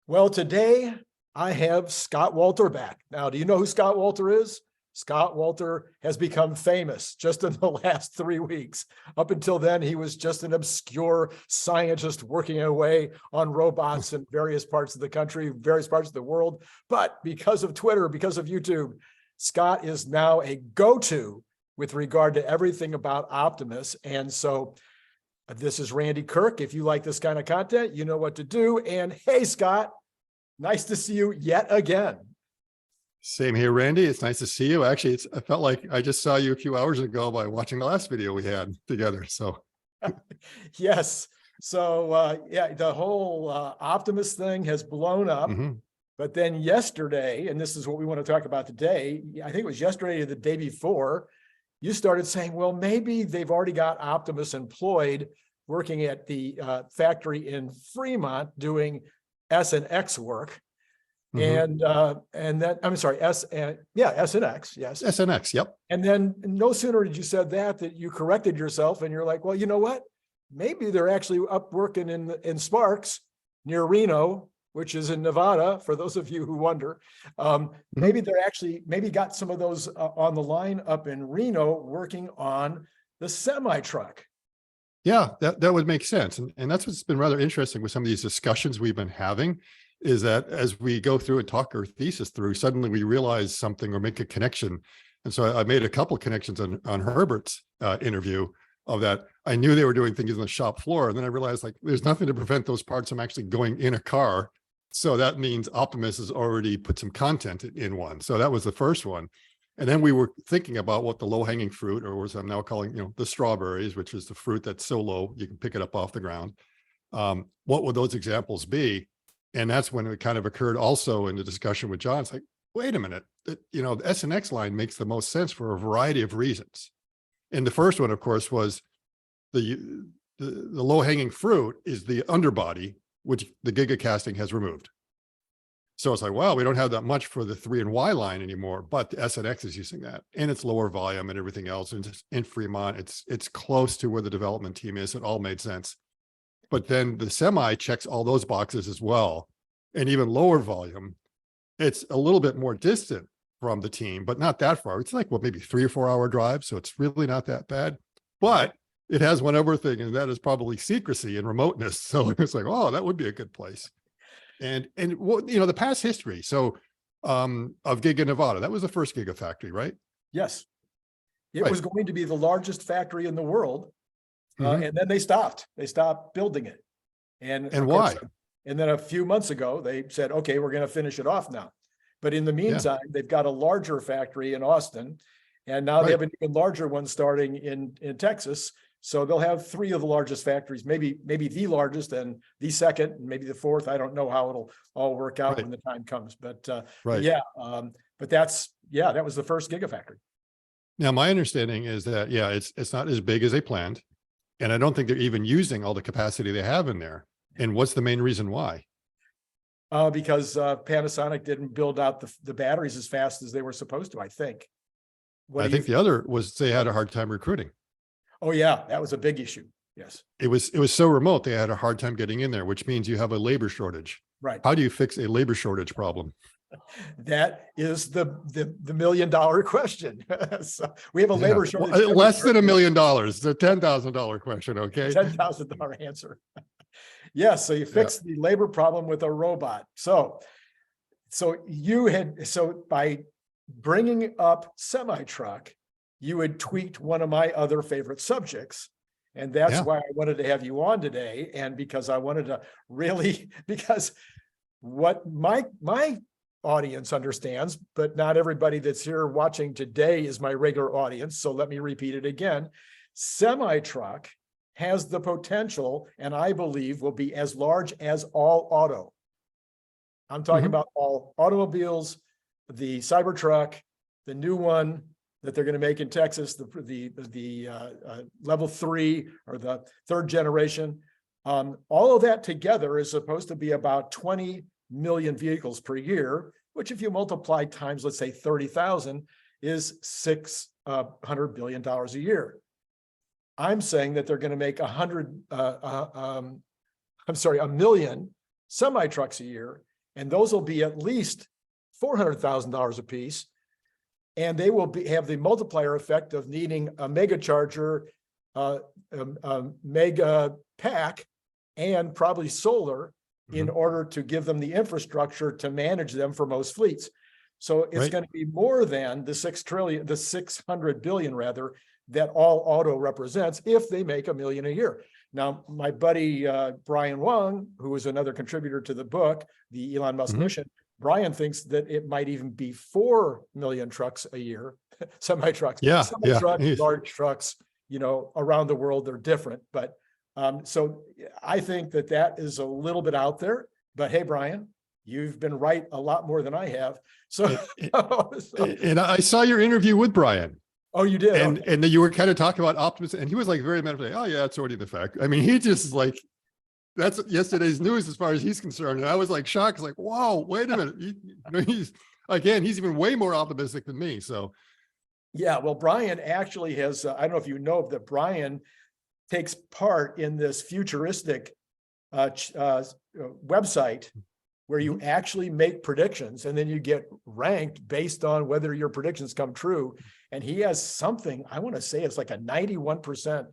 Well, today I have Scott Walter back. Now, do you know who Scott Walter is? Scott Walter has become famous just in the last 3 weeks. Up until then, he was just an obscure scientist working away on robots in various parts of the country, various parts of the world. But because of Twitter, because of YouTube, Scott is now a go-to with regard to everything about Optimus. And so this is Randy Kirk. If you like this kind of content, you know what to do. And hey, Scott, nice to see you yet again. Same here, Randy. It's nice to see you. Actually, I felt like I just saw you a few hours ago by watching the last video we had together. So, yes. So, yeah, the whole Optimus thing has blown up. But then yesterday, and this is what we want to talk about today, I think it was yesterday or the day before, you started saying, well, maybe they've already got Optimus employed working at the factory in Fremont doing S and X work. And that, I'm sorry, S and X, yes. S and X, yep. And then no sooner did you said that you corrected yourself and you're like, well, you know what? Maybe they're actually up working in Sparks near Reno, which is in Nevada, for those of you who wonder. Maybe they're maybe got some of those on the line up in Reno working on the semi truck. Yeah, that would make sense. And that's what's been rather interesting with some of these discussions we've been having, is that as we go through and talk our thesis through, suddenly we realize something or make a connection. And so I made a couple of connections on Herbert's interview of that. I knew they were doing things on the shop floor. And then I realized, like, there's nothing to prevent those parts from actually going in a car. So that means Optimus has already put some content in one. So that was the first one. And then we were thinking about what the low-hanging fruit, or as I'm now calling, the strawberries, which is the fruit that's so low you can pick it up off the ground. What would those examples be? And that's when it kind of occurred also in the discussion with John. It's like, wait a minute, the S and X line makes the most sense for a variety of reasons. And the first one, of course, was the low-hanging fruit is the underbody, which the GigaCasting has removed. So it's like, well, we don't have that much for the 3 and Y line anymore, but the S and X is using that, and it's lower volume and everything else. And just in Fremont, it's close to where the development team is. It all made sense. But then the semi checks all those boxes as well, and even lower volume. It's a little bit more distant from the team, but not that far. It's like, what, maybe 3 or 4 hour drive. So it's really not that bad, but it has one other thing, and that is probably secrecy and remoteness. So it's like, oh, that would be a good place. And the past history. So of Giga Nevada, that was the first Gigafactory, right? Yes. It was going to be the largest factory in the world. And then they stopped building it. And why? And then a few months ago, they said, okay, we're going to finish it off now. But in the meantime, they've got a larger factory in Austin, and now they have an even larger one starting in Texas. So they'll have 3 of the largest factories, maybe the largest and the second, and maybe the 4th. I don't know how it'll all work out when the time comes. But but that was the first Gigafactory. Now, my understanding is that, it's not as big as they planned. And I don't think they're even using all the capacity they have in there. And what's the main reason why? Because Panasonic didn't build out the batteries as fast as they were supposed to, I think. I think the other was they had a hard time recruiting. Oh, yeah, that was a big issue. Yes. It was so remote, they had a hard time getting in there, which means you have a labor shortage. Right. How do you fix a labor shortage problem? That is the $1 million question. So we have a labor shortage. Well, less than $1 million, the $10,000 question. Okay. $10,000 answer. Yes. So you fix the labor problem with a robot. So by bringing up semi-truck, you had tweaked one of my other favorite subjects. And that's why I wanted to have you on today. And because I wanted to because what my audience understands, but not everybody that's here watching today is my regular audience. So let me repeat it again. Semi-truck has the potential, and I believe will be as large as all auto. I'm talking about all automobiles, the Cybertruck, the new one that they're going to make in Texas, the level 3 or the 3rd generation. All of that together is supposed to be about 20 million vehicles per year, which if you multiply times, let's say 30,000, is $600 billion a year. I'm saying that they're going to make 1 million semi trucks a year, and those will be at least $400,000 a piece. And they will have the multiplier effect of needing a mega charger, a mega pack, and probably solar in order to give them the infrastructure to manage them for most fleets. So it's going to be more than the 600 billion rather, that all auto represents if they make $1 million a year. Now, my buddy, Brian Wong, who is another contributor to the book, the Elon Musk mission, Brian thinks that it might even be 4 million trucks a year, semi-trucks, semi-trucks, large trucks, you know, around the world, they're different. But so I think that that is a little bit out there, but hey, Brian, you've been right a lot more than I have. So, and I saw your interview with Brian. Oh, you did? And then you were kind of talking about Optimus, and he was like very manipulative. Oh yeah, it's already the fact. I mean, he just like, that's yesterday's news as far as he's concerned. And I was like shocked, like, wow, wait a minute. He's even way more optimistic than me. So yeah, well, Brian actually has, I don't know if you know that Brian takes part in this futuristic website where you actually make predictions and then you get ranked based on whether your predictions come true. And he has something, I want to say it's like a 91%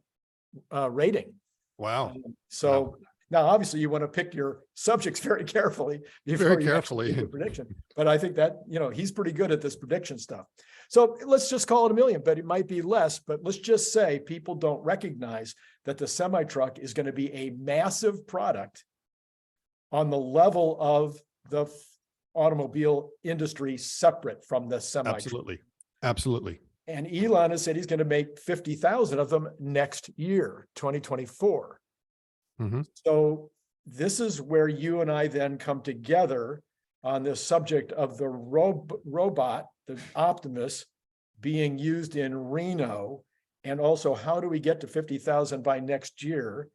rating. Wow. So now obviously you want to pick your subjects very carefully before you make a prediction. But I think that, you know, he's pretty good at this prediction stuff. So let's just call it $1 million, but it might be less. But let's just say people don't recognize that the semi-truck is going to be a massive product on the level of the automobile industry separate from the semi-truck. Absolutely. Absolutely. And Elon has said he's going to make 50,000 of them next year, 2024. So this is where you and I then come together on this subject of the robot, the Optimus, being used in Reno, and also how do we get to 50,000 by next year?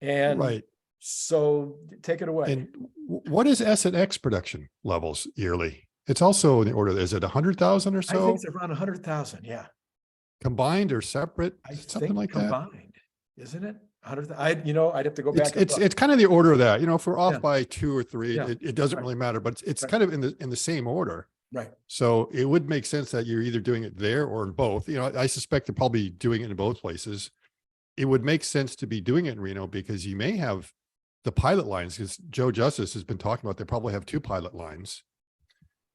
And so take it away. And what is S and X production levels yearly? It's also in the order, is it 100,000 or so? I think it's around 100,000, yeah. Combined or separate? Something like that? Combined, isn't it? 100,000. I'd have to go back. It's kind of the order of that. You know, if we're off by 2 or 3, it doesn't really matter. But it's kind of in the same order. Right. So it would make sense that you're either doing it there or in both. You know, I suspect they're probably doing it in both places. It would make sense to be doing it in Reno because you may have the pilot lines, because Joe Justice has been talking about they probably have 2 pilot lines.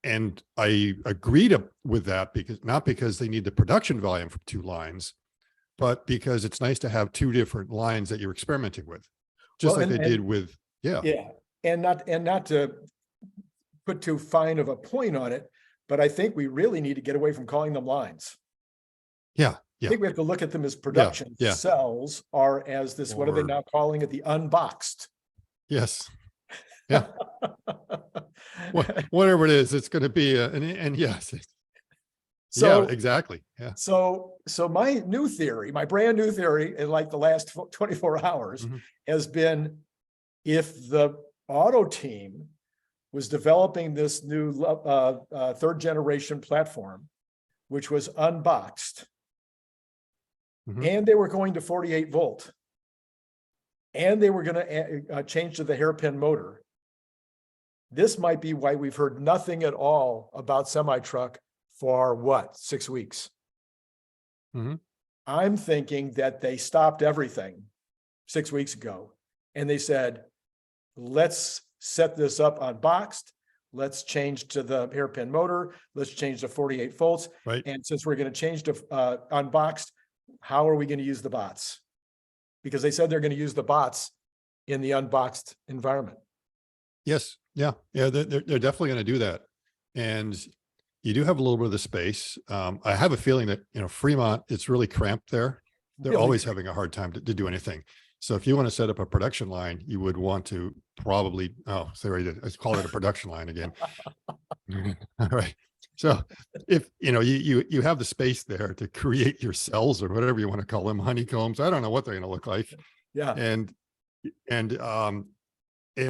And I agreed with that because not because they need the production volume from 2 lines, but because it's nice to have 2 different lines that you're experimenting with, just like they did with, and not to put too fine of a point on it, but I think we really need to get away from calling them lines. I think we have to look at them as production cells, or as this, what are they now calling it? The unboxed. Yes. Yeah. Whatever it is, it's going to be and yes. So exactly. Yeah. So my new theory, my brand new theory in like the last 24 hours has been, if the auto team was developing this new 3rd generation platform, which was unboxed, and they were going to 48 volt, and they were going to change to the hairpin motor, this might be why we've heard nothing at all about semi-truck for what, 6 weeks? I'm thinking that they stopped everything 6 weeks ago and they said, let's set this up unboxed. Let's change to the hairpin motor. Let's change to 48 volts. And since we're going to change to unboxed, how are we going to use the bots? Because they said they're going to use the bots in the unboxed environment. Yes. Yeah. They're definitely going to do that. And you do have a little bit of the space. I have a feeling that, you know, Fremont, it's really cramped there. They're always having a hard time to do anything. So if you want to set up a production line, you would want to probably, I call it a production line again. All right. So if, you know, you have the space there to create your cells or whatever you want to call them, honeycombs, I don't know what they're going to look like. Yeah. And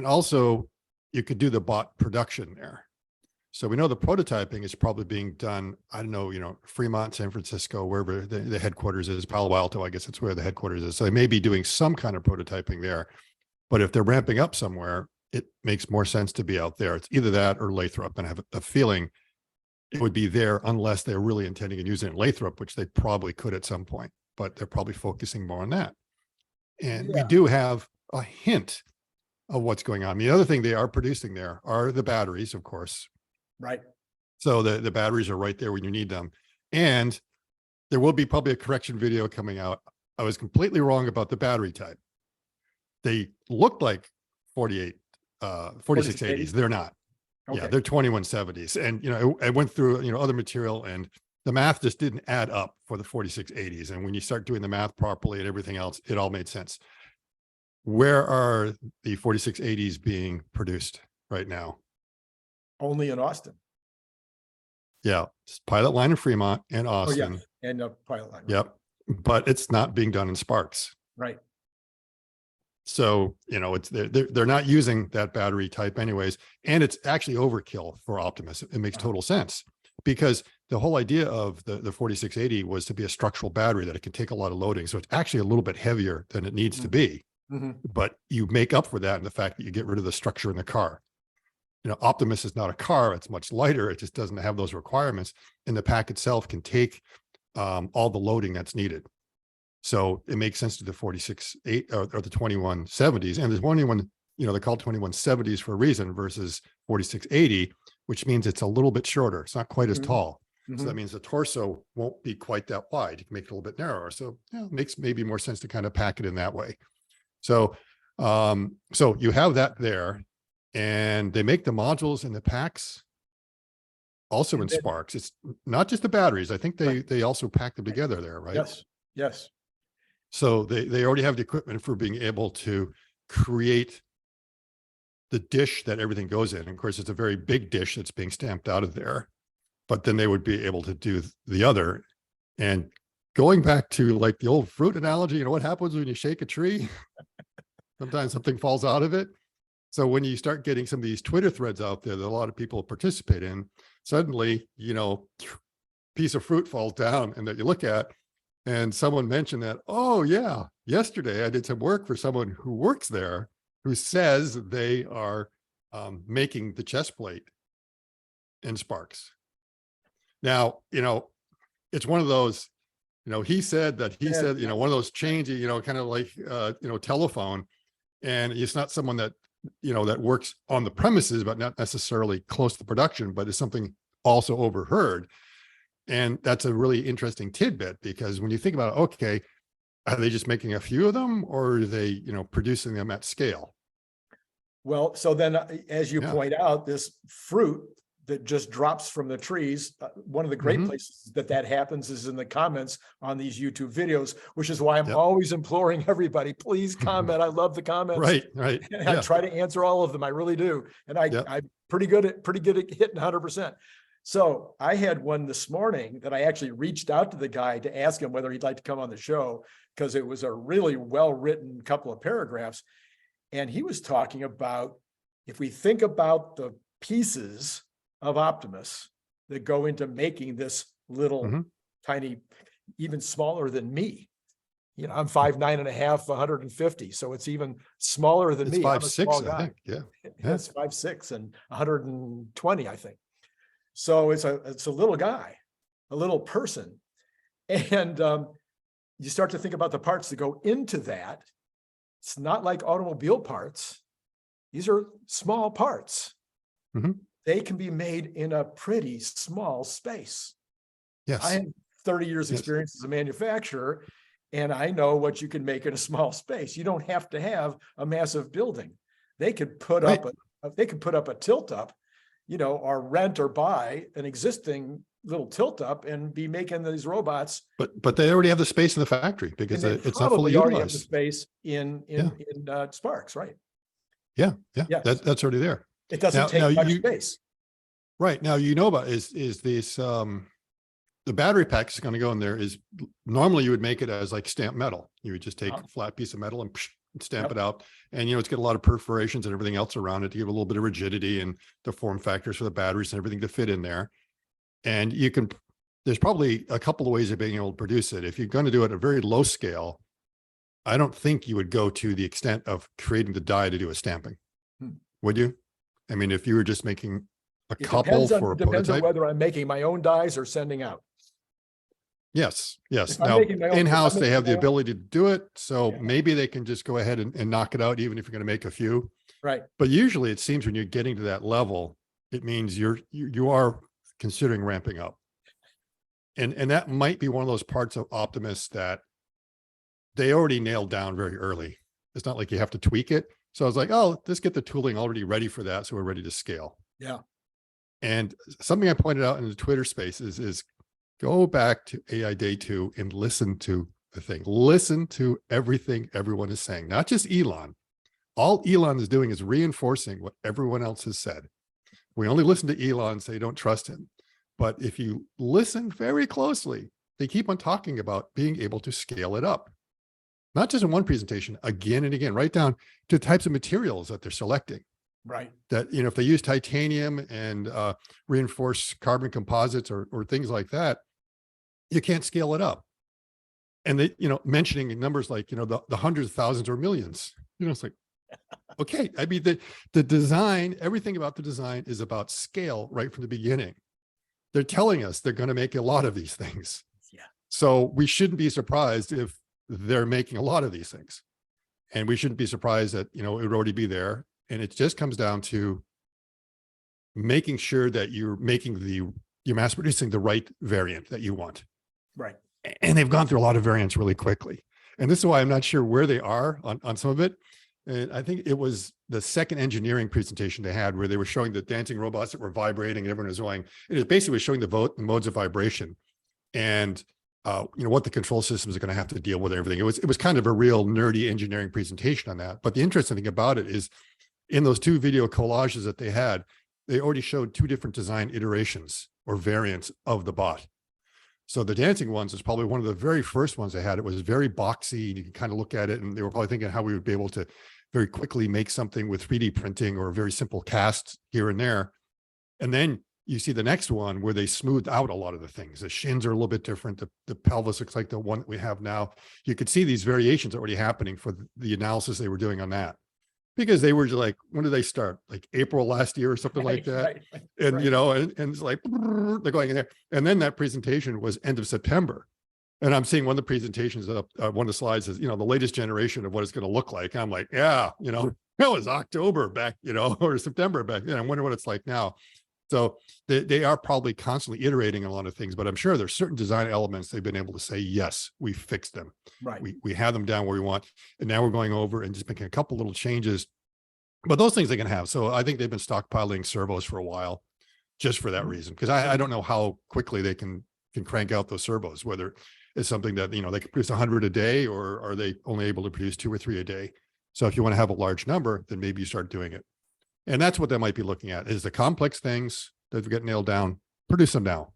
also you could do the bot production there. So we know the prototyping is probably being done, I don't know, you know, Fremont, San Francisco, wherever the headquarters is, Palo Alto, I guess that's where the headquarters is. So they may be doing some kind of prototyping there. But if they're ramping up somewhere, it makes more sense to be out there. It's either that or Lathrop. And I have a feeling it would be there unless they're really intending on using it in Lathrop, which they probably could at some point, but they're probably focusing more on that. And we Yeah, do have a hint of what's going on. The other thing they are producing there are the batteries, of course. right. So the batteries are right there when you need them. And there will be probably a correction video coming out. I was completely wrong about the battery type. They looked like 4680s. They're not. Okay. Yeah, they're 2170s. And, I went through, other material, and the math just didn't add up for the 4680s. And when you start doing the math properly and everything else, it all made sense. Where are the 4680s being produced right now? Only in Austin. Yeah, it's pilot line in Fremont and Oh, yeah, Austin. and pilot line. Yep. But it's not being done in Sparks. Right. So, it's they're not using that battery type anyways. And it's actually overkill for Optimus. It makes total sense, because the whole idea of the 4680 was to be a structural battery that it can take a lot of loading. So it's actually a little bit heavier than it needs to be. But you make up for that in the fact that you get rid of the structure in the car. Optimus is not a car. It's much lighter. It just doesn't have those requirements. And the pack itself can take all the loading that's needed. So it makes sense to the 4680 or the 2170s. And there's one, they're called 2170s for a reason versus 4680, which means it's a little bit shorter. It's not quite as tall. So that means the torso won't be quite that wide. You can make it a little bit narrower. So it makes maybe more sense to kind of pack it in that way. So, so you have that there, and they make the modules and the packs also in Sparks. It's not just the batteries. I think they also pack them together there, right? Yes. Yes. So they already have the equipment for being able to create the dish that everything goes in. And of course, it's a very big dish that's being stamped out of there, but then they would be able to do the other. And going back to like the old fruit analogy, what happens when you shake a tree? Sometimes something falls out of it. So when you start getting some of these Twitter threads out there that a lot of people participate in, suddenly, piece of fruit falls down and that you look at, and someone mentioned that, oh yeah, yesterday I did some work for someone who works there who says they are making the chest plate in Sparks. Now, it's one of those, he said that he said, one of those changes, kind of like, telephone. And it's not someone that, that works on the premises, but not necessarily close to production, but is something also overheard. And that's a really interesting tidbit, because when you think about it, okay, are they just making a few of them, or are they, producing them at scale? Well, so then, as you point out, this fruit that just drops from the trees, one of the great places that happens is in the comments on these YouTube videos, which is why I'm always imploring everybody, please comment. I love the comments. Right. And I try to answer all of them. I really do. And I'm pretty good at hitting 100%. So I had one this morning that I actually reached out to the guy to ask him whether he'd like to come on the show, because it was a really well-written couple of paragraphs. And he was talking about, if we think about the pieces of Optimus that go into making this little tiny, even smaller than me. I'm 5'9.5", 150. So it's even smaller than me. 5'6", I think. Yeah. It's 5'6" and 120, I think. So it's a little guy, a little person. And you start to think about the parts that go into that. It's not like automobile parts. These are small parts. They can be made in a pretty small space. Yes. I have 30 years experience as a manufacturer, and I know what you can make in a small space. You don't have to have a massive building. They could put up a tilt up, or rent or buy an existing little tilt up and be making these robots. But they already have the space in the factory, because it's not fully already have utilized. the space in Sparks, right? Yeah. Yes. That's already there. It doesn't take much space. Right. Now, about is this, the battery pack is going to go in there is normally you would make it as like stamped metal. You would just take a flat piece of metal and stamp it out. And, it's got a lot of perforations and everything else around it to give a little bit of rigidity and the form factors for the batteries and everything to fit in there. And there's probably a couple of ways of being able to produce it. If you're going to do it at a very low scale, I don't think you would go to the extent of creating the die to do a stamping. Would you? I mean, if you were just making a It couple depends on, for a it depends on prototype? whether I'm making my own dies or sending out. Yes, yes. If I'm Now, making my own, if I'm in-house, they making have the my own, ability to do it. So yeah, maybe they can just go ahead and knock it out, even if you're going to make a few. right, But usually it seems when you're getting to that level, it means you are considering ramping up. And that might be one of those parts of Optimus that they already nailed down very early. It's not like you have to tweak it. So I was like, oh, let's get the tooling already ready for that. So we're ready to scale. yeah, And something I pointed out in the Twitter spaces is go back to AI Day 2 and listen to the thing. Listen to everything everyone is saying, not just Elon. All Elon is doing is reinforcing what everyone else has said. We only listen to Elon, so you don't trust him. But if you listen very closely, they keep on talking about being able to scale it up. Not just in one presentation, again and again, right down to the types of materials that they're selecting. right, That, if they use titanium and reinforced carbon composites or things like that, you can't scale it up. And they, mentioning numbers like, the hundreds of thousands or millions, it's like, okay. I mean, the design, everything about the design is about scale right from the beginning. They're telling us they're going to make a lot of these things. yeah, So we shouldn't be surprised if they're making a lot of these things. And we shouldn't be surprised that, it would already be there. And it just comes down to making sure that you're mass producing the right variant that you want. right, And they've gone through a lot of variants really quickly. And this is why I'm not sure where they are on some of it. And I think it was the second engineering presentation they had where they were showing the dancing robots that were vibrating and everyone was going, it basically was showing the modes of vibration and what the control systems are going to have to deal with and everything. It was kind of a real nerdy engineering presentation on that. But the interesting thing about it is in those two video collages that they had, they already showed two different design iterations or variants of the bot. So the dancing ones is probably one of the very first ones they had. It was very boxy. You can kind of look at it and they were probably thinking how we would be able to very quickly make something with 3D printing or a very simple cast here and there. And then you see the next one where they smoothed out a lot of the things. The shins are a little bit different. The pelvis looks like the one that we have now. You could see these variations already happening for the analysis they were doing on that. Because they were just like, when did they start? Like April last year or something like that. right, And, right. and it's like, they're going in there. And then that presentation was end of September. And I'm seeing one of the presentations up, one of the slides is, the latest generation of what it's going to look like. And I'm like, yeah, that was October back, or September back then. I wonder what it's like now. So they are probably constantly iterating a lot of things, but I'm sure there's certain design elements they've been able to say, yes, we fixed them. Right. We have them down where we want. And now we're going over and just making a couple little changes. But those things they can have. So I think they've been stockpiling servos for a while just for that reason. Because I don't know how quickly they can crank out those servos, whether it's something that, they can produce 100 a day, or are they only able to produce 2 or 3 a day? So if you want to have a large number, then maybe you start doing it. And that's what they might be looking at is the complex things that get nailed down, produce them now.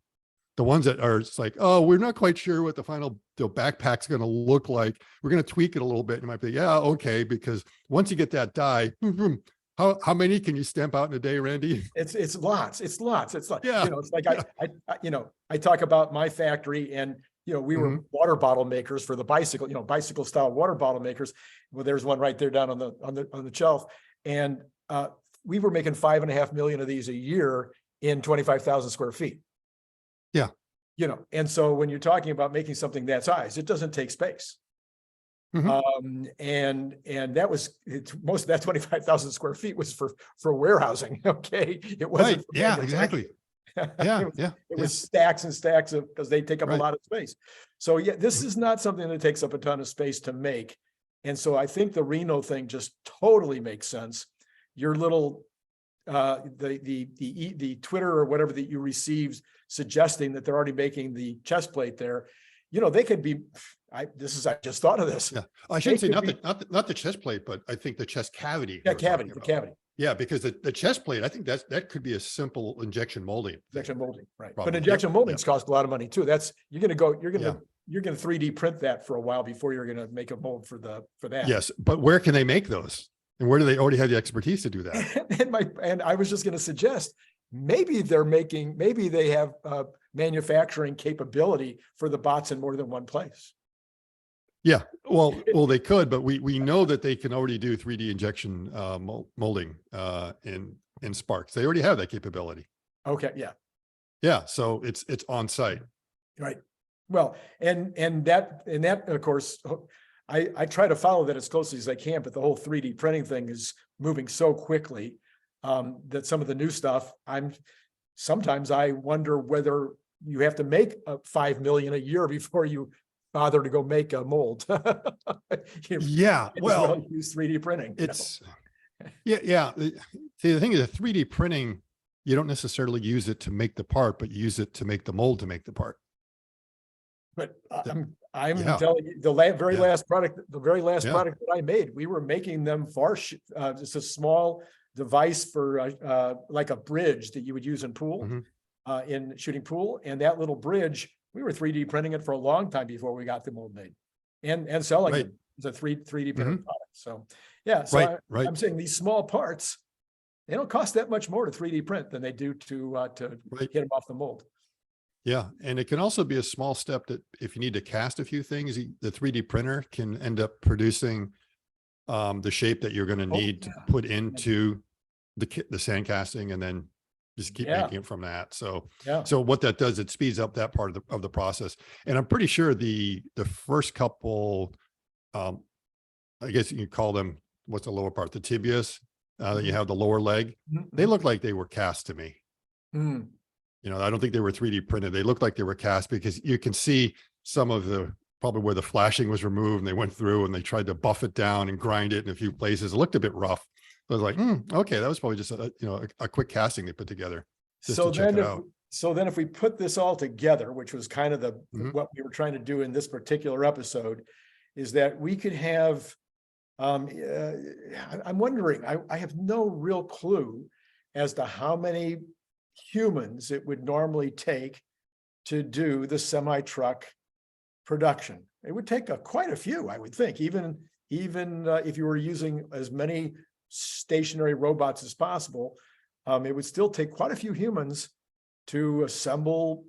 The ones that are just like, oh, we're not quite sure what the final backpack's going to look like. We're going to tweak it a little bit. You might be, yeah, okay. Because once you get that die, how many can you stamp out in a day, Randy? It's lots. It's lots. It's like, Yeah. it's like I talk about my factory and, we were water bottle makers for the bicycle, bicycle style water bottle makers. Well, there's one right there down on the shelf. And we were making 5.5 million of these a year in 25,000 square feet. Yeah. And so when you're talking about making something that size, it doesn't take space. And that was most of that 25,000 square feet was for warehousing. Okay. It wasn't. Right. Yeah, exactly. Yeah. It was stacks and stacks of, because they take up a lot of space. So yeah, this is not something that takes up a ton of space to make. And so I think the Reno thing just totally makes sense. Your little, the Twitter or whatever that you received suggesting that they're already making the chest plate there, they could be, I just thought of this. Yeah. I shouldn't say not the chest plate, but I think the chest cavity. Yeah, the cavity. Yeah, because the chest plate, I think that could be a simple injection molding. Injection molding, right? Probably. But injection moldings cost a lot of money too. You're going to 3D print that for a while before you're going to make a mold for that. Yes, but where can they make those? And where do they already have the expertise to do that? and I was just going to suggest maybe they have manufacturing capability for the bots in more than one place. Yeah, well, they could, but we know that they can already do 3D injection molding in Sparks. They already have that capability. Okay, yeah, Yeah, so it's on site. right. Well, and that of course, I try to follow that as closely as I can, but the whole 3D printing thing is moving so quickly that some of the new stuff, sometimes I wonder whether you have to make 5 million a year before you bother to go make a mold. Yeah, well, use 3D printing. it's yeah. See, the thing is, a 3D printing, you don't necessarily use it to make the part, but use it to make the mold to make the part. But I'm Yeah. telling you, the very Yeah. last product, that Yeah. I made, we were making them just a small device for like a bridge that you would use in pool, Mhm. in shooting pool. And that little bridge, we were 3D printing it for a long time before we got the mold made and selling Right. it as a 3D printed Mhm. product. So yeah, so Right, right. I'm saying these small parts, they don't cost that much more to 3D print than they do to Right. get them off the mold. Yeah, and it can also be a small step that if you need to cast a few things, the 3D printer can end up producing the shape that you're going to need to put into the sand casting, and then just keep making it from that. So Yeah. so what that does, it speeds up that part of the process. And I'm pretty sure the first couple, I guess you could call them, what's the lower part, the tibias, that you have the lower leg, they look like they were cast to me. Mm. You know, I don't think they were 3D printed. They looked like they were cast because you can see some of the, probably where the flashing was removed, and they went through and they tried to buff it down and grind it in a few places. It looked a bit rough. I was like, okay, that was probably just a quick casting they put together just to check it out. So then if we put this all together, which was kind of Mhm. what we were trying to do in this particular episode, is that we could have, I'm wondering, I have no real clue as to how many humans it would normally take to do the semi-truck production. It would take quite a few, I would think, even if you were using as many stationary robots as possible, it would still take quite a few humans to assemble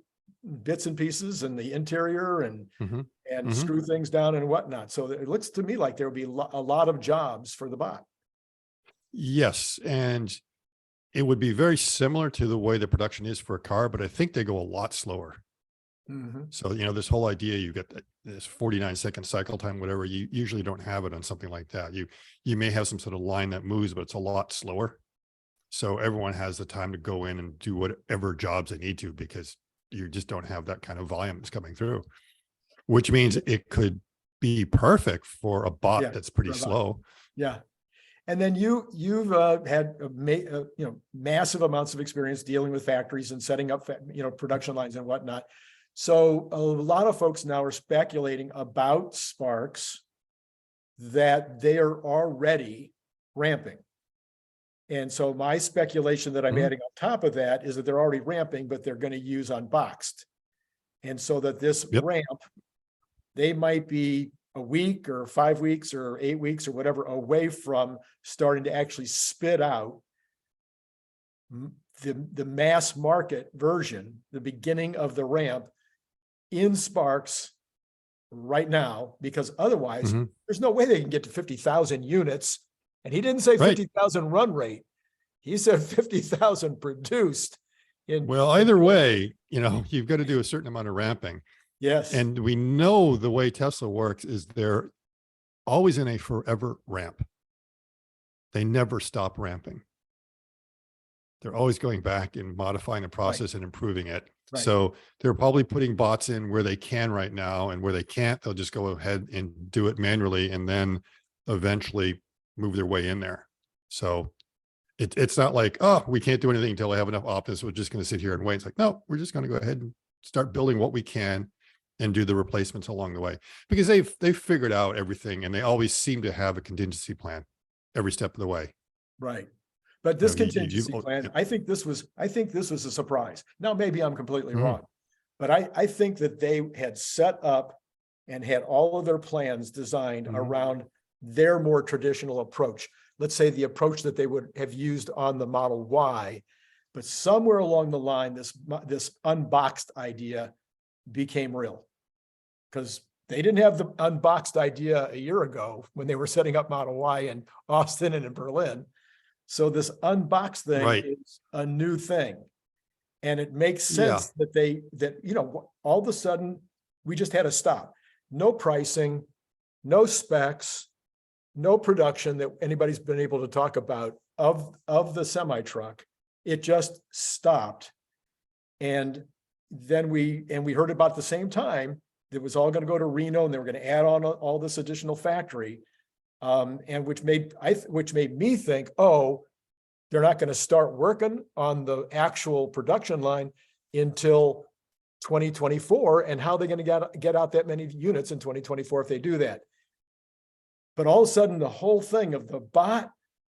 bits and pieces in the interior and screw things down and whatnot. So it looks to me like there would be a lot of jobs for the bot. Yes, and it would be very similar to the way the production is for a car, but I think they go a lot slower. So, this whole idea, you get this 49-second cycle time, whatever, you usually don't have it on something like that. You may have some sort of line that moves, but it's a lot slower. So everyone has the time to go in and do whatever jobs they need to, because you just don't have that kind of volume that's coming through, which means it could be perfect for a bot that's pretty slow. Yeah. And then you've had massive amounts of experience dealing with factories and setting up production lines and whatnot. So a lot of folks now are speculating about Sparks that they are already ramping. And so my speculation that I'm adding on top of that is that they're already ramping, but they're going to use unboxed. And so that this ramp, they might be a week or 5 weeks or 8 weeks or whatever away from starting to actually spit out the mass market version, the beginning of the ramp in Sparks right now, because otherwise there's no way they can get to 50,000 units. And he didn't say 50,000 run rate. He said 50,000 produced. Well, either way, you've got to do a certain amount of ramping. Yes. And we know the way Tesla works is they're always in a forever ramp. They never stop ramping. They're always going back and modifying the process and improving it. So they're probably putting bots in where they can right now, and where they can't, they'll just go ahead and do it manually and then eventually move their way in there. So it's not like, oh, we can't do anything until I have enough Optimus. We're just going to sit here and wait. It's like, no, we're just going to go ahead and start building what we can and do the replacements along the way, because they've figured out everything, and they always seem to have a contingency plan every step of the way. Right. But this contingency plan, I think this was a surprise. Now, maybe I'm completely wrong, but I think that they had set up and had all of their plans designed around their more traditional approach. Let's say the approach that they would have used on the Model Y, but somewhere along the line, this unboxed idea became real, because They didn't have the unboxed idea a year ago when they were setting up Model Y in Austin and in Berlin. So this unboxed thing Right. is a new thing. And it makes Yeah. sense that all of a sudden we just had to stop. No pricing, no specs, no production that anybody's been able to talk about of the semi truck. It just stopped. And then we heard about at the same time, it was all going to go to Reno and they were going to add on all this additional factory. And which made me think, oh, they're not going to start working on the actual production line until 2024. And how are they going to get out that many units in 2024 if they do that? But all of a sudden, the whole thing of the bot,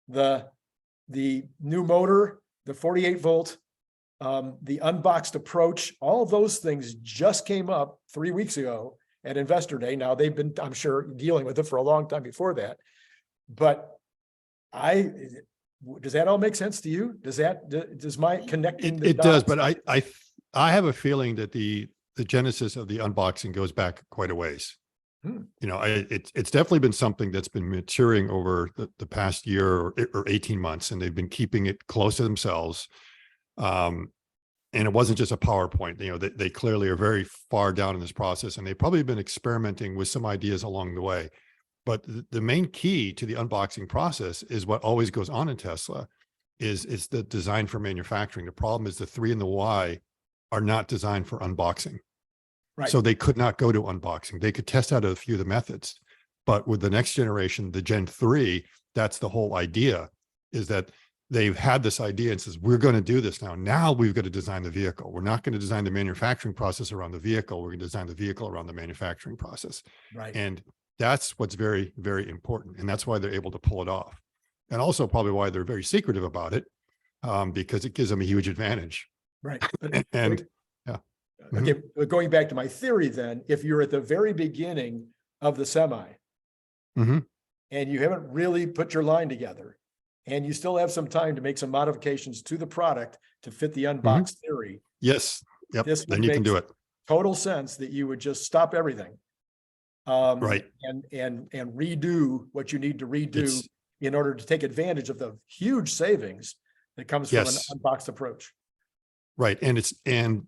the new motor, the 48 volt, the unboxed approach, all those things just came up 3 weeks ago at Investor Day. Now they've been, I'm sure, dealing with it for a long time before that. But does that all make sense to you? Does my connecting the It does, dots? but I have a feeling that the genesis of the unboxing goes back quite a ways. It's definitely been something that's been maturing over the past year or 18 months, and they've been keeping it close to themselves. And it wasn't just a PowerPoint. They clearly are very far down in this process, and they've probably been experimenting with some ideas along the way. But the main key to the unboxing process is what always goes on in Tesla is the design for manufacturing. The problem is the 3 and the Y are not designed for unboxing. Right. So they could not go to unboxing. They could test out a few of the methods, but with the next generation, the Gen 3, that's the whole idea, is that they've had this idea and says, we're going to do this now. Now we've got to design the vehicle. We're not going to design the manufacturing process around the vehicle. We're going to design the vehicle around the manufacturing process. Right. And that's what's very, very important. And that's why they're able to pull it off. And also probably why they're very secretive about it, because it gives them a huge advantage. Right. And yeah. Okay, but going back to my theory then, if you're at the very beginning of the semi Mm-hmm. and you haven't really put your line together and you still have some time to make some modifications to the product to fit the unboxed theory. Yes. Yep. This Then you can do it. Total sense that you would just stop everything. Right. And redo what you need to redo in order to take advantage of the huge savings that comes from an unboxed approach. Right. And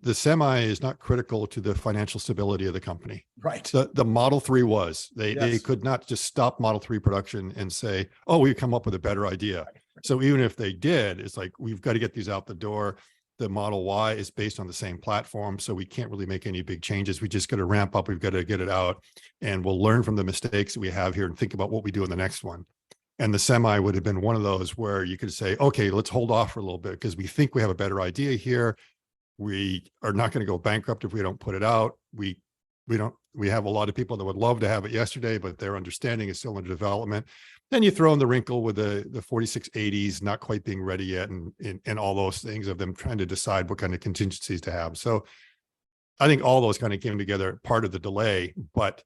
the semi is not critical to the financial stability of the company. Right. The Model 3 was. They could not just stop Model 3 production and say, oh, we've come up with a better idea. Right. So even if they did, it's like, we've got to get these out the door. The Model Y is based on the same platform, so we can't really make any big changes. We just got to ramp up. We've got to get it out, and we'll learn from the mistakes that we have here and think about what we do in the next one. And the semi would have been one of those where you could say, okay, let's hold off for a little bit because we think we have a better idea here. We are not going to go bankrupt if we don't put it out. We have a lot of people that would love to have it yesterday, but their understanding is still under development. Then you throw in the wrinkle with the 4680s not quite being ready yet, and all those things of them trying to decide what kind of contingencies to have. So I think all those kind of came together, part of the delay. But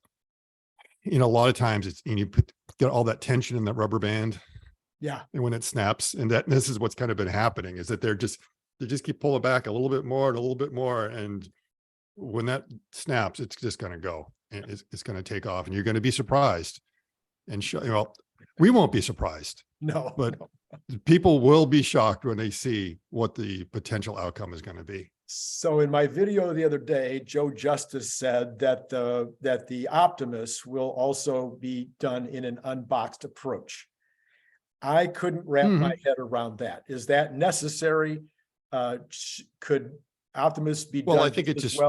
a lot of times it's, and you get all that tension in that rubber band. Yeah. And when it snaps, and this is what's kind of been happening, is that they just keep pulling back a little bit more and a little bit more. And when that snaps, it's just going to go, and it's going to take off, and you're going to be surprised. And we won't be surprised. No, but people will be shocked when they see what the potential outcome is going to be. So in my video the other day, Joe Justice said that the Optimus will also be done in an unboxed approach. I couldn't wrap my head around that. Is that necessary? Could Optimus be done I think it's just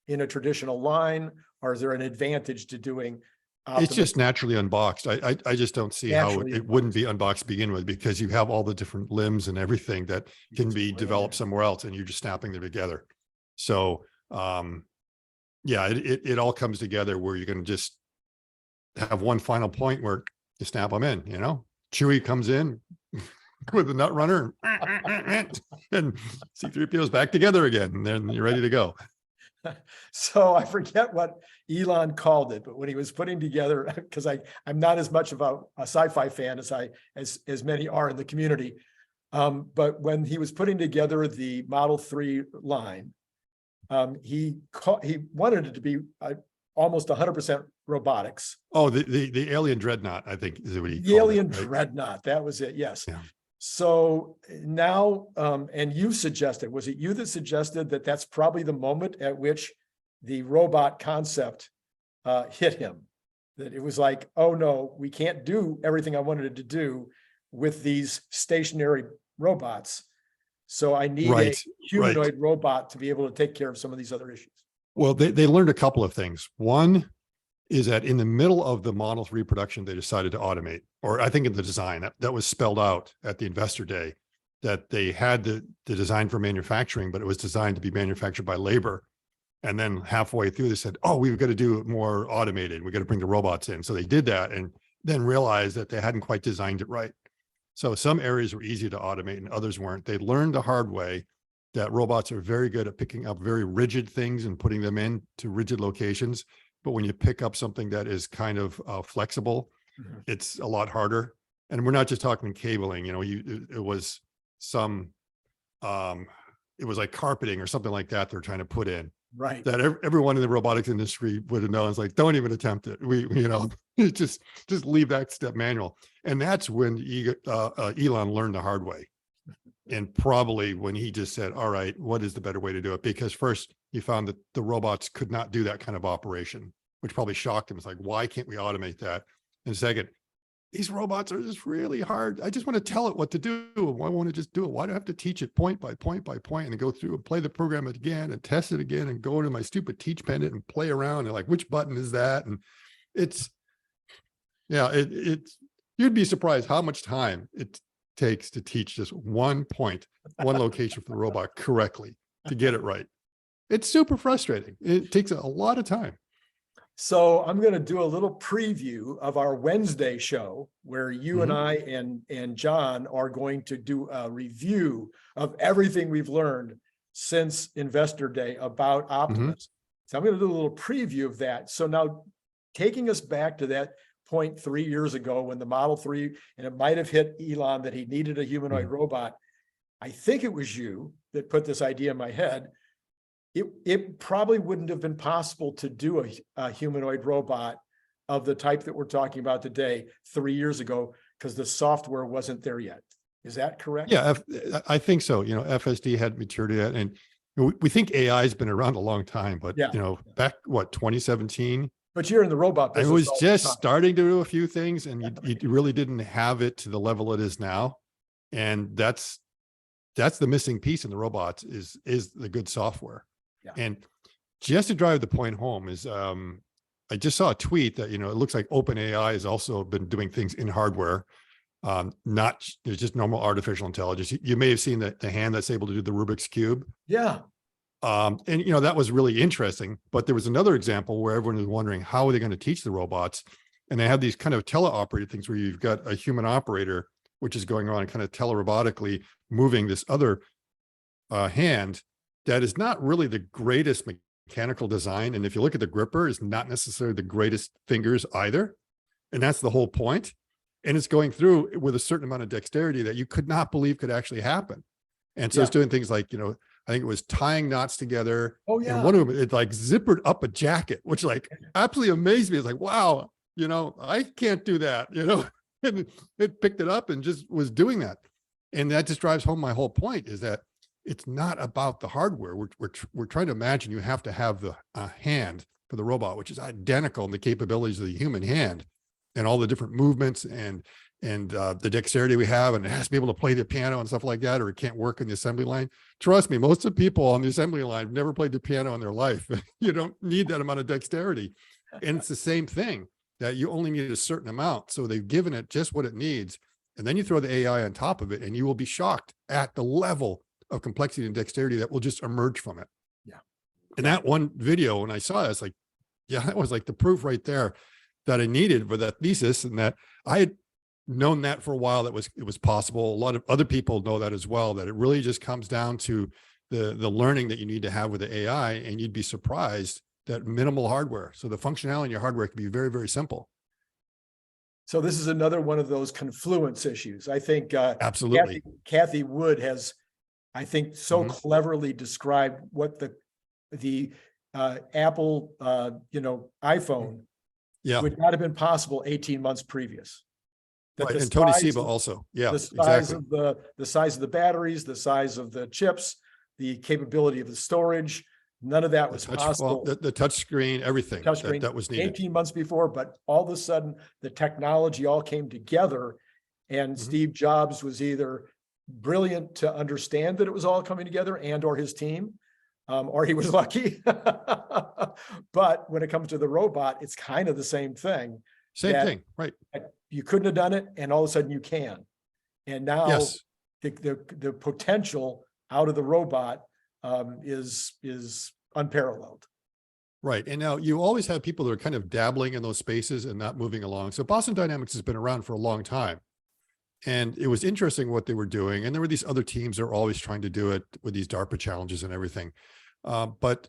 in a traditional line, or is there an advantage to doing Optimus? It's just naturally unboxed. I just don't see how it wouldn't be unboxed to begin with, because you have all the different limbs and everything that can be developed somewhere else, and you're just snapping them together. So yeah, it all comes together where you're going to just have one final point where you snap them in. Chewie comes in with the nut runner and C-3PO is back together again, and then you're ready to go. So I forget what Elon called it, but when he was putting together, because I'm not as much of a sci-fi fan as many are in the community, but when he was putting together the Model 3 line, he wanted it to be almost 100% robotics. Oh, the alien dreadnought, I think is what he The called alien it, right? dreadnought, that was it, yes. Yeah. So now, and you suggested, was it you that suggested that that's probably the moment at which the robot concept hit him? That it was like, oh no, we can't do everything I wanted it to do with these stationary robots. So I need a humanoid robot to be able to take care of some of these other issues. Well, they learned a couple of things. One is that in the middle of the Model 3 production, they decided to automate, or I think in the design that was spelled out at the investor day, that they had the design for manufacturing, but it was designed to be manufactured by labor. And then halfway through, they said, oh, we've got to do it more automated. We've got to bring the robots in. So they did that and then realized that they hadn't quite designed it right. So some areas were easy to automate and others weren't. They learned the hard way that robots are very good at picking up very rigid things and putting them into rigid locations. But when you pick up something that is kind of flexible, it's a lot harder. And we're not just talking cabling, you know, it was some, it was like carpeting or something like that they're trying to put in. Right. That everyone in the robotics industry would have known. It's like, don't even attempt it. You know, just leave that step manual. And that's when Elon learned the hard way. And probably when he just said, all right, what is the better way to do it? Because first he found that the robots could not do that kind of operation, which probably shocked him. It's like, why can't we automate that? And second, these robots are just really hard. I just want to tell it what to do. Why won't it just do it? Why do I have to teach it point by point by point and go through and play the program again and test it again and go into my stupid teach pendant and play around and like, which button is that? And it's, yeah, you'd be surprised how much time it takes to teach just one point, one location for the robot correctly to get it right. It's super frustrating. It takes a lot of time. So I'm going to do a little preview of our Wednesday show where you and I and John are going to do a review of everything we've learned since Investor Day about Optimus. So I'm going to do a little preview of that. So now taking us back to that point 3 years ago when the Model 3, and it might have hit Elon that he needed a humanoid robot. I think it was you that put this idea in my head. It probably wouldn't have been possible to do a humanoid robot of the type that we're talking about today 3 years ago because the software wasn't there yet. Is that correct? Yeah, I think so. You know, FSD hadn't matured yet. And we think AI has been around a long time, but you know, back 2017. But you're in the robot business. I was just starting to do a few things and you really didn't have it to the level it is now. And that's the missing piece in the robots is the good software. Yeah. And just to drive the point home is, I just saw a tweet that, you know, it looks like OpenAI has also been doing things in hardware, not just normal artificial intelligence. You may have seen the hand that's able to do the Rubik's Cube. Yeah. And, you know, that was really interesting, but there was another example where everyone was wondering, how are they going to teach the robots? And they have these kind of teleoperated things where you've got a human operator, which is going around and kind of telerobotically moving this other hand that is not really the greatest mechanical design. And if you look at the gripper, it's not necessarily the greatest fingers either. And that's the whole point. And it's going through with a certain amount of dexterity that you could not believe could actually happen. And so it's doing things like, you know, I think it was tying knots together. Oh yeah. And one of them, it like zippered up a jacket, which like absolutely amazed me. It's like, wow, you know, I can't do that, you know, and it picked it up and just was doing that. And that just drives home my whole point is that it's not about the hardware. We're trying to imagine you have to have the hand for the robot, which is identical in the capabilities of the human hand and all the different movements and the dexterity we have, and it has to be able to play the piano and stuff like that, or it can't work in the assembly line. Trust me, most of the people on the assembly line have never played the piano in their life. You don't need that amount of dexterity. And it's the same thing that you only need a certain amount. So they've given it just what it needs. And then you throw the AI on top of it and you will be shocked at the level of complexity and dexterity that will just emerge from it. Yeah. And that one video, when I saw it, it's like, yeah, that was like the proof right there that I needed for that thesis, and that I had known that for a while, that it was possible. A lot of other people know that as well, that it really just comes down to the learning that you need to have with the AI, and you'd be surprised that minimal hardware. So the functionality in your hardware can be very, very simple. So this is another one of those confluence issues. I think absolutely Kathy Wood has, I think, so cleverly described what the Apple, iPhone Yeah, would not have been possible 18 months previous. That right. the And Tony size Seba of- also. Yeah, the size exactly. of the size of the batteries, the size of the chips, the capability of the storage, none of that was possible. The touch screen, everything Touchscreen that was needed. 18 months before, but all of a sudden the technology all came together, and Steve Jobs was either brilliant to understand that it was all coming together, and or his team, or he was lucky. But when it comes to the robot, it's kind of the same thing. Same that thing, right? You couldn't have done it, and all of a sudden you can. And now Yes. the potential out of the robot is unparalleled. Right. And now you always have people that are kind of dabbling in those spaces and not moving along. So Boston Dynamics has been around for a long time. And it was interesting what they were doing. And there were these other teams that are always trying to do it with these DARPA challenges and everything. But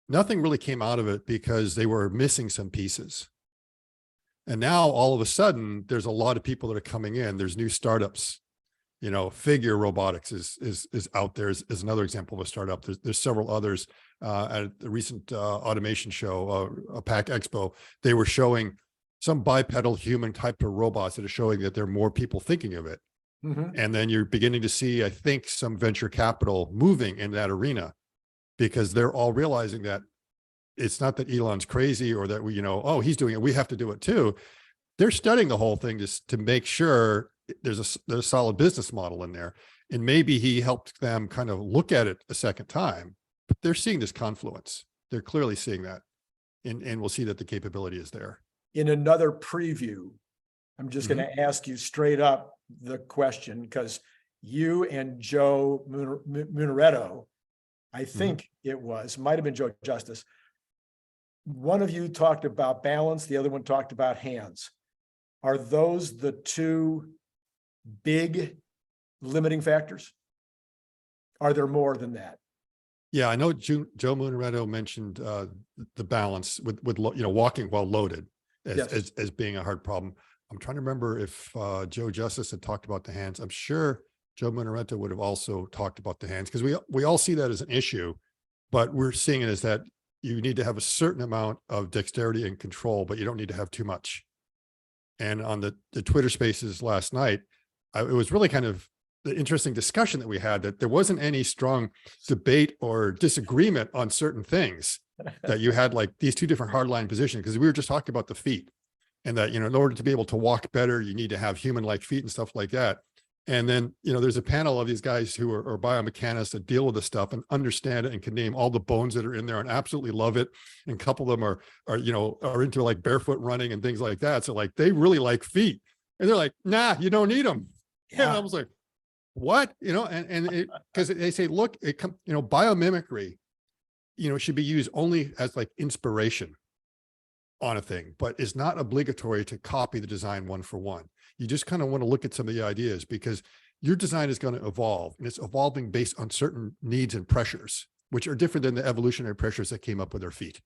nothing really came out of it because they were missing some pieces. And now all of a sudden, there's a lot of people that are coming in. There's new startups. Figure Robotics is out there is another example of a startup. There's several others. At the recent automation show, PAC Expo, they were showing some bipedal human type of robots that are showing that there are more people thinking of it. And then you're beginning to see, I think, some venture capital moving in that arena, because they're all realizing that it's not that Elon's crazy or that oh, he's doing it, we have to do it too. They're studying the whole thing just to make sure there's a solid business model in there. And maybe he helped them kind of look at it a second time, but they're seeing this confluence. They're clearly seeing that. And we'll see that the capability is there. In another preview, I'm just going to ask you straight up the question, because you and Joe Munaretto, I think it might have been Joe Justice. One of you talked about balance, the other one talked about hands. Are those the two big limiting factors? Are there more than that? Yeah, I know Joe Munaretto mentioned the balance with walking while loaded as being a hard problem. I'm trying to remember if Joe Justice had talked about the hands. I'm sure Joe Munaretto would have also talked about the hands, because we all see that as an issue, but we're seeing it as that you need to have a certain amount of dexterity and control, but you don't need to have too much. And on the Twitter spaces last night, it was really kind of the interesting discussion that we had, that there wasn't any strong debate or disagreement on certain things, that you had like these two different hardline positions, because we were just talking about the feet, and that, in order to be able to walk better, you need to have human-like feet and stuff like that. And then, there's a panel of these guys who are biomechanists that deal with this stuff and understand it and can name all the bones that are in there and absolutely love it. And a couple of them are into like barefoot running and things like that. So like, they really like feet, and they're like, nah, you don't need them. Yeah. And I was like, what? And because they say, look, biomimicry, should be used only as like inspiration on a thing, but it's not obligatory to copy the design one for one. You just kind of want to look at some of the ideas, because your design is going to evolve, and it's evolving based on certain needs and pressures, which are different than the evolutionary pressures that came up with our feet.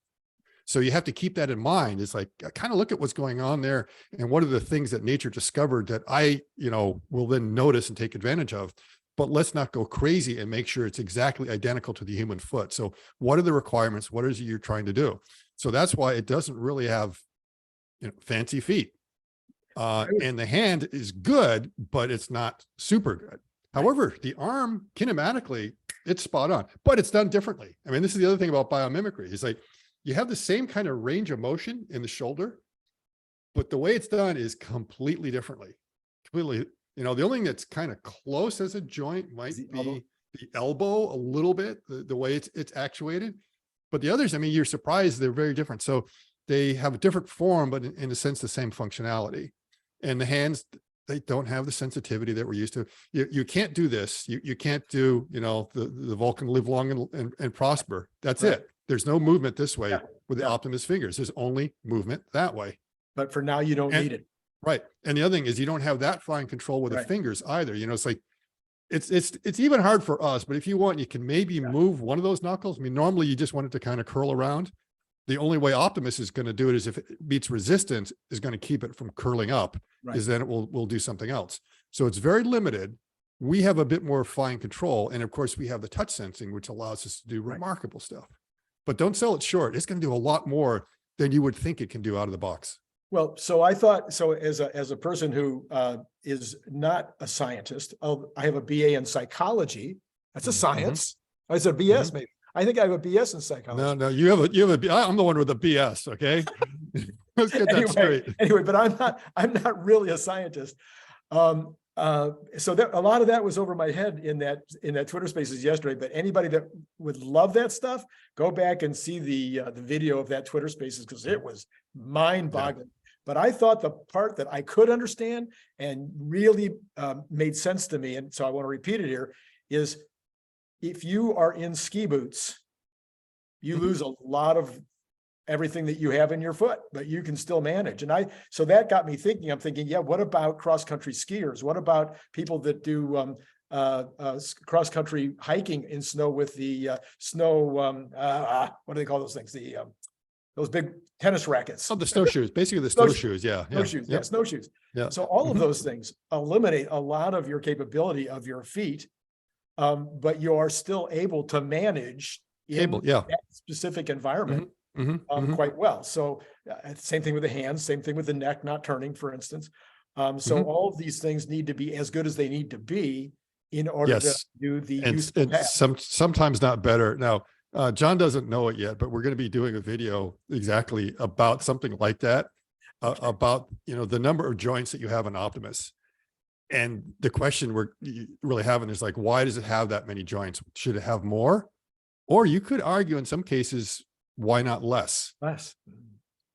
So you have to keep that in mind. It's like, kind of look at what's going on there, and what are the things that nature discovered that I, will then notice and take advantage of. But let's not go crazy and make sure it's exactly identical to the human foot. So what are the requirements? What is it you're trying to do? So that's why it doesn't really have, fancy feet. And the hand is good, but it's not super good. However, the arm kinematically, it's spot on, but it's done differently. I mean, this is the other thing about biomimicry. It's like, you have the same kind of range of motion in the shoulder, but the way it's done is completely differently. The only thing that's kind of close as a joint might be the elbow a little bit, the way it's actuated. But the others, I mean, you're surprised they're very different. So they have a different form, but in a sense, the same functionality. And the hands, they don't have the sensitivity that we're used to. You can't do this. You can't do, the Vulcan live long and prosper. That's right. It. There's no movement this way with the Optimus fingers. There's only movement that way. But for now, you don't need it. Right. And the other thing is, you don't have that fine control with the fingers either. It's like, it's even hard for us, but if you want, you can maybe move one of those knuckles. I mean, normally you just want it to kind of curl around. The only way Optimus is going to do it is if it meets resistance, is going to keep it from curling up, is then it will do something else. So it's very limited. We have a bit more fine control. And of course we have the touch sensing, which allows us to do remarkable stuff. but don't sell it short. It's going to do a lot more than you would think it can do out of the box. Well, so I thought, so as a person who is not a scientist, I have a BA in psychology. That's a science. I said BS, maybe. I think I have a BS in psychology. No, you have a, I'm the one with the BS. Okay. Let's get that straight. Anyway, but I'm not really a scientist. So that a lot of that was over my head in that Twitter Spaces yesterday. But anybody that would love that stuff, go back and see the video of that Twitter Spaces, because it was mind-boggling. Yeah. But I thought the part that I could understand and really made sense to me, and so I want to repeat it here, is if you are in ski boots, you lose a lot of everything that you have in your foot, but you can still manage. And so that got me thinking, I'm thinking, yeah, what about cross-country skiers? What about people that do cross-country hiking in snow with the snow, what do they call those things? Those big tennis rackets. Oh, the snowshoes, basically the snowshoes. Yeah. Snowshoes. Yeah. Snowshoes. Yeah. So all of those things eliminate a lot of your capability of your feet. But you are still able to manage in that specific environment quite well. So same thing with the hands, same thing with the neck not turning, for instance. So all of these things need to be as good as they need to be in order to do the useful task. Sometimes not better. Now, John doesn't know it yet, but we're going to be doing a video exactly about something like that, about the number of joints that you have in Optimus. And the question we're really having is like, why does it have that many joints? Should it have more? Or you could argue in some cases, why not less?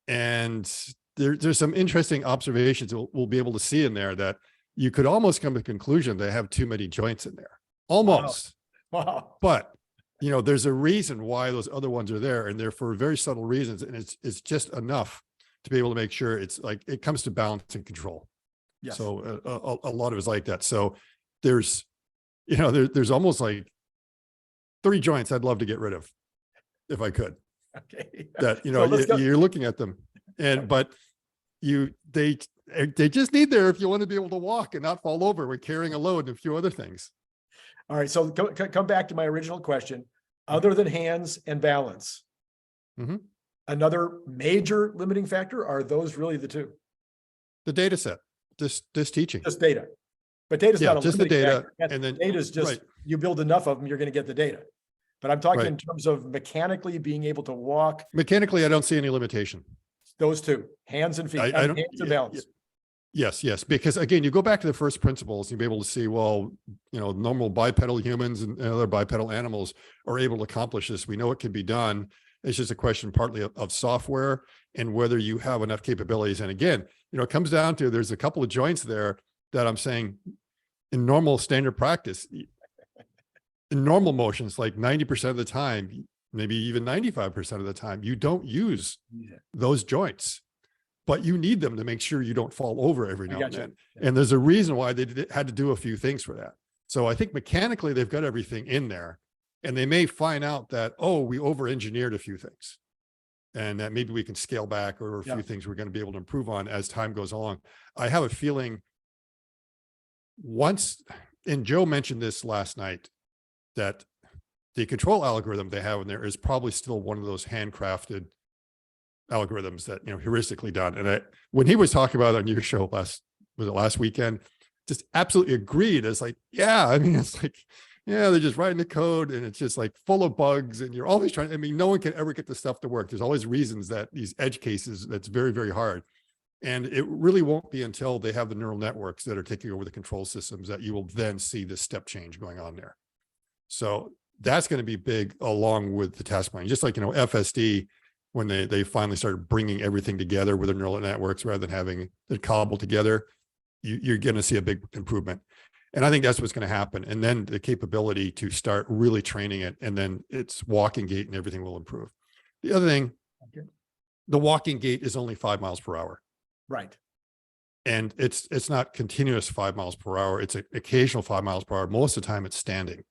And there's some interesting observations we'll be able to see in there that you could almost come to the conclusion they have too many joints in there. Almost. Wow. But there's a reason why those other ones are there, and they're for very subtle reasons. And it's just enough to be able to make sure it's like, it comes to balance and control. Yes. So a lot of it's like that. So there's almost like 3 joints I'd love to get rid of if I could. Okay. That, you're looking at them but they just need there if you want to be able to walk and not fall over when carrying a load and a few other things. All right. So come back to my original question. Other than hands and balance, another major limiting factor, are those really the two? The data set. Just teaching. Just data. But data's not a just the data. Factor. And then data's just, you build enough of them, you're going to get the data. But I'm talking in terms of mechanically being able to walk. Mechanically, I don't see any limitation. Those two, hands and feet, hands and balance. Yes. Because again, you go back to the first principles, you'll be able to see, well, normal bipedal humans and other bipedal animals are able to accomplish this. We know it can be done. It's just a question partly of software and whether you have enough capabilities. And again, it comes down to, there's a couple of joints there that I'm saying in normal standard practice, in normal motions, like 90% of the time, maybe even 95% of the time, you don't use those joints, but you need them to make sure you don't fall over every now and then. And there's a reason why they had to do a few things for that. So I think mechanically they've got everything in there, and they may find out that, we over-engineered a few things, and that maybe we can scale back, or a few things we're going to be able to improve on as time goes along. I have a feeling and Joe mentioned this last night, that the control algorithm they have in there is probably still one of those handcrafted algorithms that, heuristically done. And when he was talking about it on your show last weekend, just absolutely agreed. It's like, it's like, they're just writing the code and it's just like full of bugs, and you're always trying. No one can ever get the stuff to work. There's always reasons that these edge cases, that's very, very hard. And it really won't be until they have the neural networks that are taking over the control systems that you will then see this step change going on there. So that's going to be big, along with the task planning. Just like, FSD, when they finally started bringing everything together with the neural networks rather than having it cobbled together, you're going to see a big improvement. And I think that's what's going to happen. And then the capability to start really training it, and then its walking gait and everything will improve. The other thing, the walking gait is only 5 miles per hour. Right. And it's not continuous 5 miles per hour. It's an occasional 5 miles per hour. Most of the time it's standing.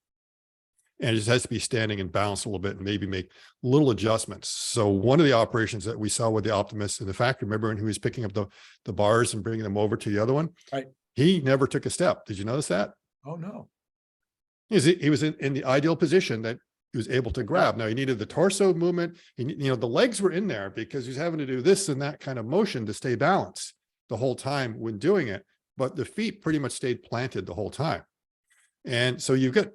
And it just has to be standing and balanced a little bit and maybe make little adjustments. So one of the operations that we saw with the Optimus in the factory, remember when he was picking up the bars and bringing them over to the other one? Right. He never took a step. Did you notice that? Oh, no. He was in the ideal position that he was able to grab. Now he needed the torso movement. The legs were in there because he's having to do this and that kind of motion to stay balanced the whole time when doing it. But the feet pretty much stayed planted the whole time. And so you've got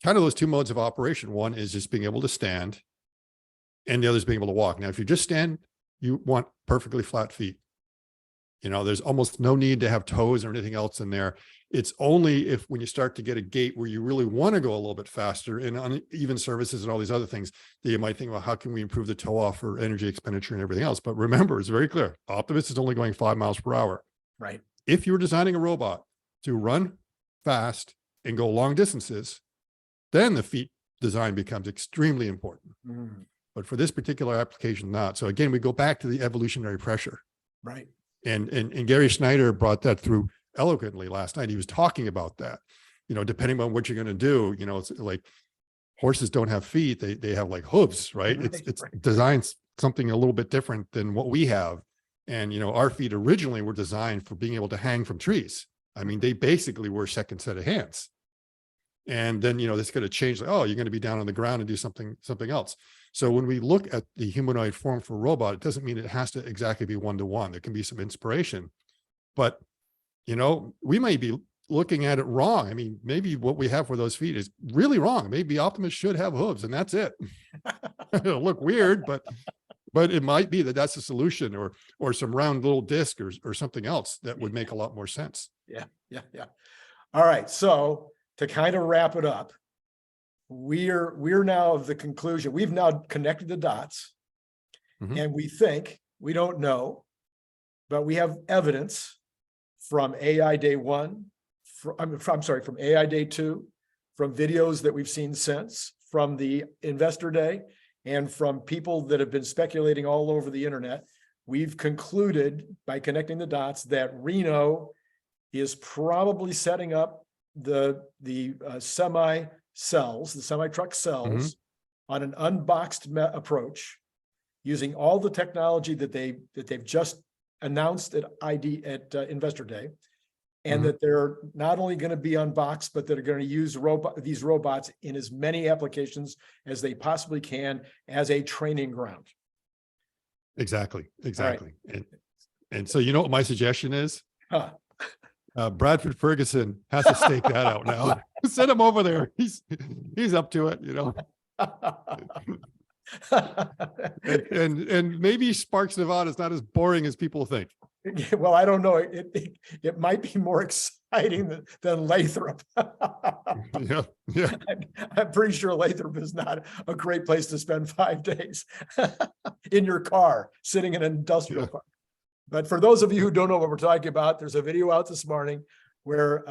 kind of those two modes of operation. One is just being able to stand, and the other is being able to walk. Now, if you just stand, you want perfectly flat feet. There's almost no need to have toes or anything else in there. It's only if when you start to get a gait where you really want to go a little bit faster and uneven surfaces and all these other things that you might think, well, how can we improve the toe off for energy expenditure and everything else? But remember, it's very clear. Optimus is only going 5 miles per hour. Right. If you were designing a robot to run fast and go long distances, then the feet design becomes extremely important. But for this particular application, not. So again, we go back to the evolutionary pressure. Right. And Gary Schneider brought that through eloquently last night. He was talking about that, depending on what you're going to do, it's like horses don't have feet. They have like hooves, right? It's designed something a little bit different than what we have. And, our feet originally were designed for being able to hang from trees. I mean, they basically were a second set of hands. And then, this could have changed. Like, oh, you're going to be down on the ground and do something else. So when we look at the humanoid form for a robot, it doesn't mean it has to exactly be one-to-one. There can be some inspiration, but, we may be looking at it wrong. I mean, maybe what we have for those feet is really wrong. Maybe Optimus should have hooves and that's it. It'll look weird, but it might be that that's the solution, or some round little disc or something else that would make a lot more sense. Yeah. All right. So to kind of wrap it up, we're now of the conclusion, we've now connected the dots, and we don't know, but we have evidence from AI day 1, from AI day 2, from videos that we've seen since, from the investor day, and from people that have been speculating all over the internet. We've concluded by connecting the dots that Reno is probably setting up the semi cells, the semi-truck cells, on an unboxed approach, using all the technology that they've just announced at Investor Day, and that they're not only going to be unboxed, but that are going to use these robots in as many applications as they possibly can as a training ground. Exactly. Right. And so, what my suggestion is? Bradford Ferguson has to stake that out now. Send him over there. He's up to it, and maybe Sparks, Nevada is not as boring as people think. Well, I don't know. It might be more exciting than Lathrop. Yeah. I'm pretty sure Lathrop is not a great place to spend 5 days in your car, sitting in an industrial park. But for those of you who don't know what we're talking about, there's a video out this morning where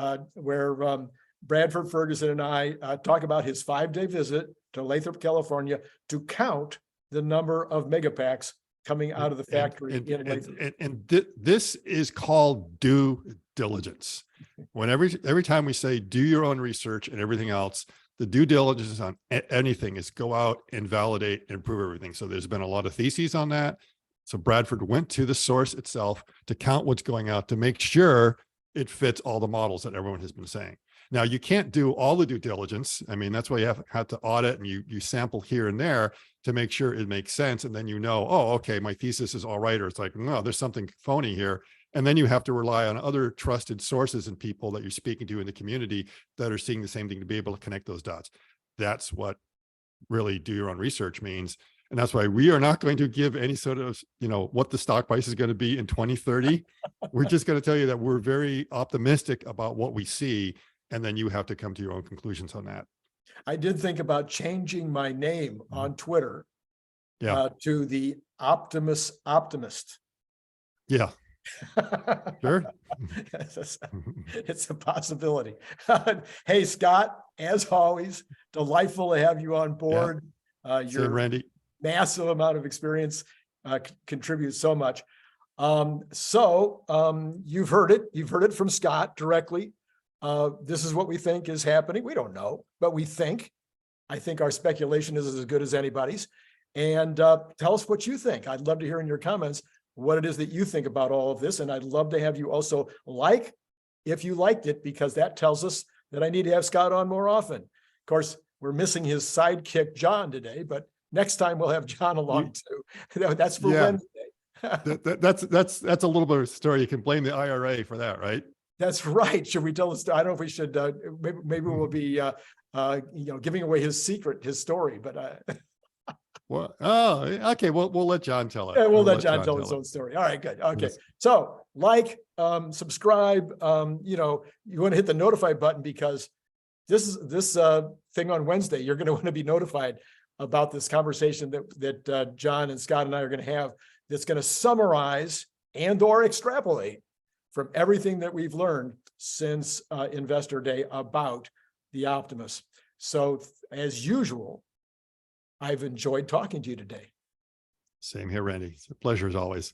Bradford Ferguson and I talk about his 5-day visit to Lathrop, California, to count the number of megapacks coming out of the factory in Lathrop. And this is called due diligence. When every time we say do your own research and everything else, the due diligence on anything is go out and validate and prove everything. So there's been a lot of theses on that. So Bradford went to the source itself to count what's going out to make sure it fits all the models that everyone has been saying. Now, you can't do all the due diligence. I mean, that's why you have to audit, and you sample here and there to make sure it makes sense. And then oh, okay, my thesis is all right. Or it's like, no, there's something phony here. And then you have to rely on other trusted sources and people that you're speaking to in the community that are seeing the same thing to be able to connect those dots. That's what really do your own research means. And that's why we are not going to give any sort of, what the stock price is going to be in 2030. We're just going to tell you that we're very optimistic about what we see. And then you have to come to your own conclusions on that. I did think about changing my name on Twitter to the Optimus Optimist. Yeah. Sure. It's a possibility. Hey, Scott, as always, delightful to have you on board. Your Randy, massive amount of experience contributes so much. You've heard it from Scott directly. This is what we think is happening. We don't know, but I think our speculation is as good as anybody's. And tell us what you think. I'd love to hear in your comments what it is that you think about all of this. And I'd love to have you also if you liked it, because that tells us that I need to have Scott on more often. Of course, We're missing his sidekick, John, today, but next time we'll have John along too. That's for Wednesday. That's a little bit of a story. You can blame the IRA for that, right? That's right. Should we tell the story? I don't know if we should, maybe we'll be, giving away his secret, his story, but Well, oh, okay. We'll let John tell it. yeah, we'll let John tell his own story. All right, good. Okay. Yes. So subscribe, you want to hit the notify button because this thing on Wednesday, you're going to want to be notified about this conversation that John and Scott and I are going to have that's going to summarize and or extrapolate from everything that we've learned since Investor Day about the Optimus. So as usual, I've enjoyed talking to you today. Same here, Randy. It's a pleasure as always.